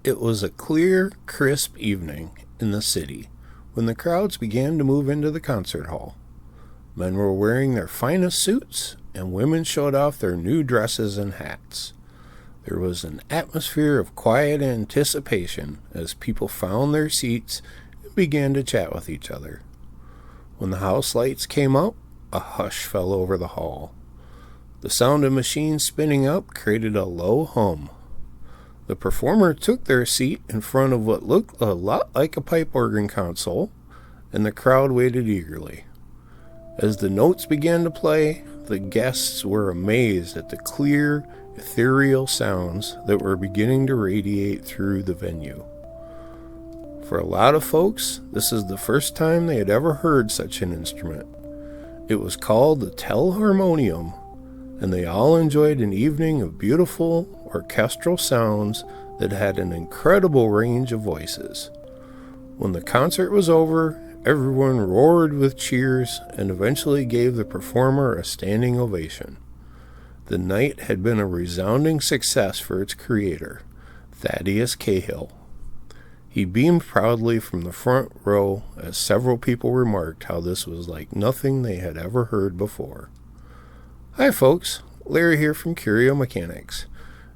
It was a clear, crisp evening in the city when the crowds began to move into the concert hall. Men were wearing their finest suits, and women showed off their new dresses and hats. There was an atmosphere of quiet anticipation as people found their seats and began to chat with each other. When the house lights came up, a hush fell over the hall. The sound of machines spinning up created a low hum. The performer took their seat in front of what looked a lot like a pipe organ console, and the crowd waited eagerly. As the notes began to play, the guests were amazed at the clear, ethereal sounds that were beginning to radiate through the venue. For a lot of folks, this is the first time they had ever heard such an instrument. It was called the Telharmonium, and they all enjoyed an evening of beautiful orchestral sounds that had an incredible range of voices. When the concert was over, everyone roared with cheers and eventually gave the performer a standing ovation. The night had been a resounding success for its creator, Thaddeus Cahill. He beamed proudly from the front row as several people remarked how this was like nothing they had ever heard before. Hi folks, Larry here from Curio Mechanics.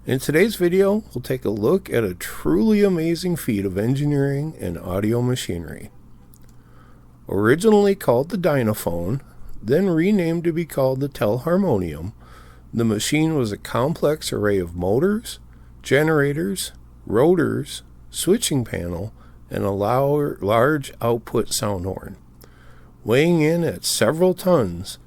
In today's video, we'll take a look at a truly amazing feat of engineering and audio machinery. Originally called the Dynaphone, then renamed to be called the Telharmonium, the machine was a complex array of motors, generators, rotors, switching panel, and a large output sound horn. Weighing in at several tons,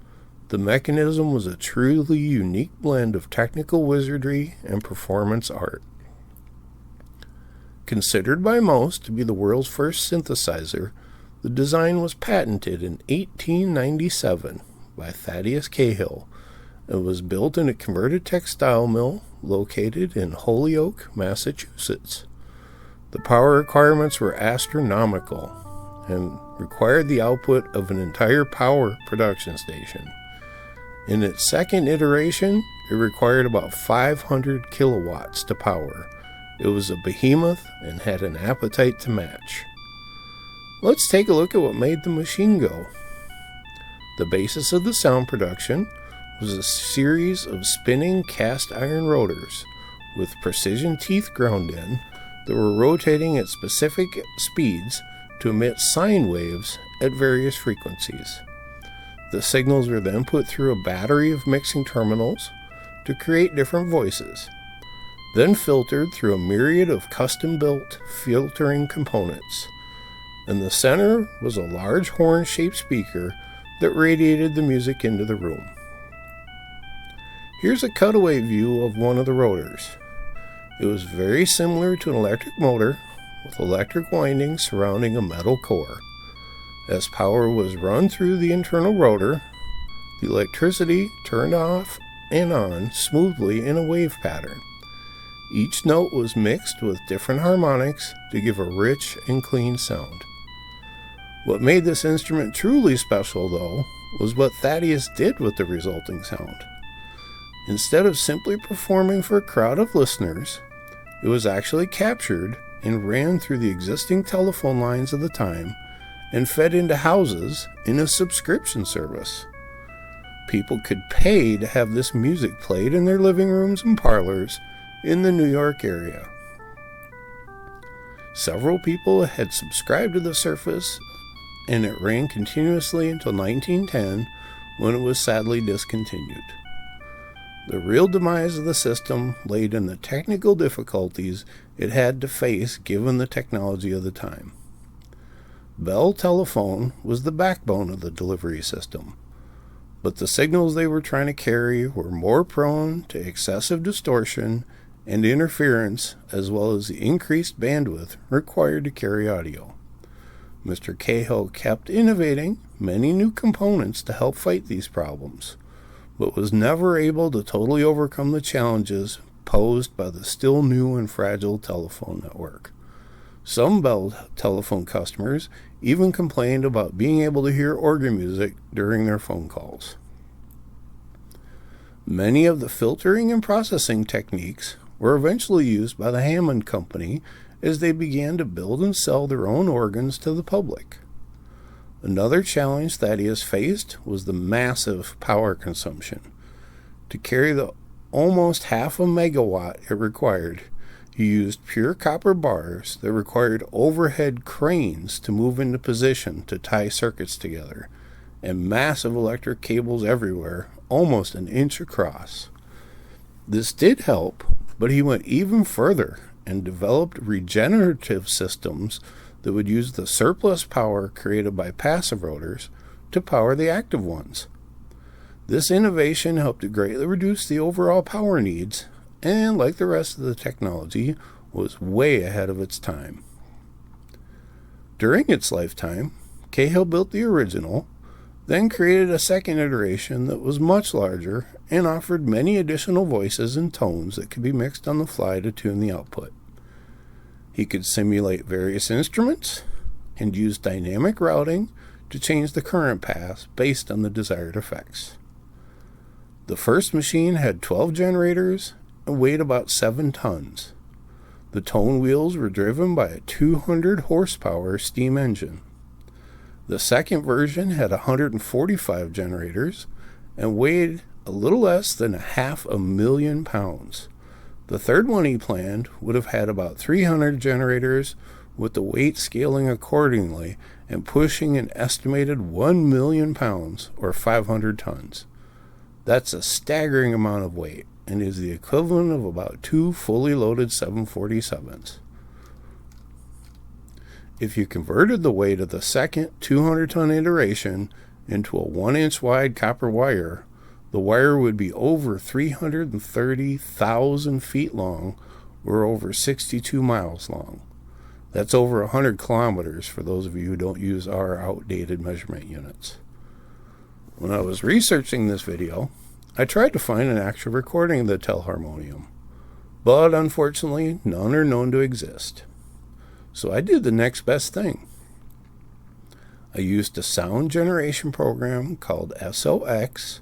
the mechanism was a truly unique blend of technical wizardry and performance art. Considered by most to be the world's first synthesizer, the design was patented in 1897 by Thaddeus Cahill and was built in a converted textile mill located in Holyoke, Massachusetts. The power requirements were astronomical and required the output of an entire power production station. In its second iteration, it required about 500 kilowatts to power. It was a behemoth and had an appetite to match. Let's take a look at what made the machine go. The basis of the sound production was a series of spinning cast iron rotors with precision teeth ground in that were rotating at specific speeds to emit sine waves at various frequencies. The signals were then put through a battery of mixing terminals to create different voices, then filtered through a myriad of custom-built filtering components. In the center was a large horn-shaped speaker that radiated the music into the room. Here's a cutaway view of one of the rotors. It was very similar to an electric motor with electric windings surrounding a metal core. As power was run through the internal rotor, the electricity turned off and on smoothly in a wave pattern. Each note was mixed with different harmonics to give a rich and clean sound. What made this instrument truly special, though, was what Thaddeus did with the resulting sound. Instead of simply performing for a crowd of listeners, it was actually captured and ran through the existing telephone lines of the time and fed into houses in a subscription service. People could pay to have this music played in their living rooms and parlors in the New York area. Several people had subscribed to the service, and it ran continuously until 1910, when it was sadly discontinued. The real demise of the system laid in the technical difficulties it had to face given the technology of the time. Bell Telephone was the backbone of the delivery system, but the signals they were trying to carry were more prone to excessive distortion and interference, as well as the increased bandwidth required to carry audio. Mr. Cahill kept innovating many new components to help fight these problems, but was never able to totally overcome the challenges posed by the still new and fragile telephone network. Some Bell Telephone customers even complained about being able to hear organ music during their phone calls. Many of the filtering and processing techniques were eventually used by the Hammond Company as they began to build and sell their own organs to the public. Another challenge Thaddeus faced was the massive power consumption. To carry the almost half a megawatt it required, he used pure copper bars that required overhead cranes to move into position to tie circuits together, and massive electric cables everywhere, almost an inch across. This did help, but he went even further and developed regenerative systems that would use the surplus power created by passive rotors to power the active ones. This innovation helped to greatly reduce the overall power needs, and like the rest of the technology, was way ahead of its time. During its lifetime, Cahill built the original, then created a second iteration that was much larger and offered many additional voices and tones that could be mixed on the fly to tune the output. He could simulate various instruments and use dynamic routing to change the current paths based on the desired effects. The first machine had 12 generators and weighed about 7 tons. The tone wheels were driven by a 200 horsepower steam engine. The second version had 145 generators and weighed a little less than 500,000 pounds. The third one he planned would have had about 300 generators, with the weight scaling accordingly and pushing an estimated 1 million pounds or 500 tons. That's a staggering amount of weight and is the equivalent of about 2 fully loaded 747s. If you converted the weight of the second 200-ton iteration into a 1-inch wide copper wire, the wire would be over 330,000 feet long, or over 62 miles long. That's over 100 kilometers for those of you who don't use our outdated measurement units. When I was researching this video, I tried to find an actual recording of the Telharmonium, but unfortunately none are known to exist. So I did the next best thing. I used a sound generation program called SOX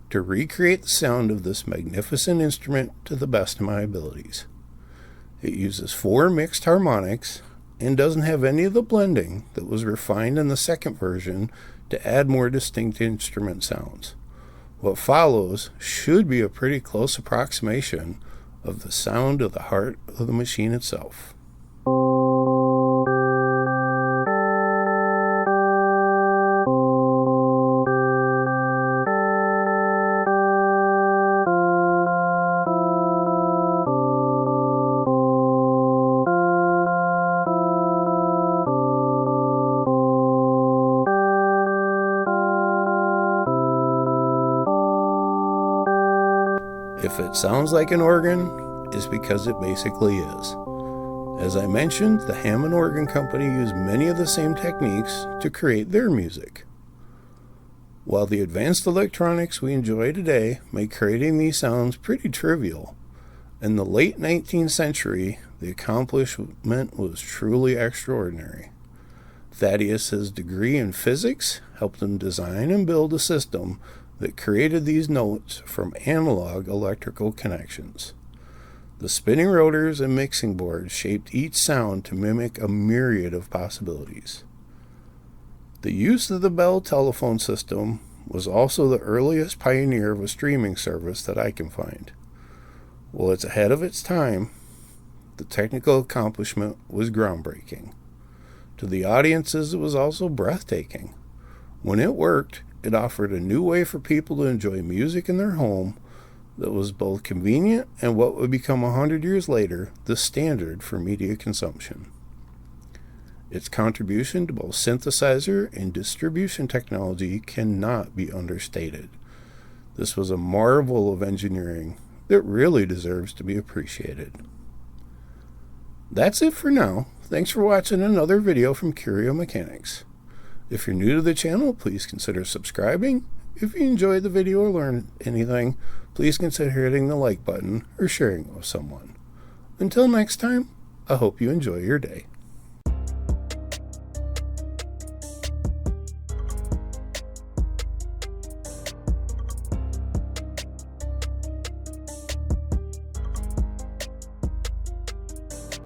to recreate the sound of this magnificent instrument to the best of my abilities. It uses 4 mixed harmonics and doesn't have any of the blending that was refined in the second version to add more distinct instrument sounds. What follows should be a pretty close approximation of the sound of the heart of the machine itself. If it sounds like an organ, it's because it basically is. As I mentioned, the Hammond Organ Company used many of the same techniques to create their music. While the advanced electronics we enjoy today make creating these sounds pretty trivial, in the late 19th century, the accomplishment was truly extraordinary. Thaddeus's degree in physics helped him design and build a system that created these notes from analog electrical connections. The spinning rotors and mixing boards shaped each sound to mimic a myriad of possibilities. The use of the Bell telephone system was also the earliest pioneer of a streaming service that I can find. While it's ahead of its time, the technical accomplishment was groundbreaking. To the audiences, it was also breathtaking. When it worked, it offered a new way for people to enjoy music in their home that was both convenient and what would become 100 years later the standard for media consumption. Its contribution to both synthesizer and distribution technology cannot be understated. This was a marvel of engineering that really deserves to be appreciated. That's it for now. Thanks for watching another video from Curio Mechanics. If you're new to the channel, please consider subscribing. If you enjoyed the video or learned anything, please consider hitting the like button or sharing it with someone. Until next time, I hope you enjoy your day.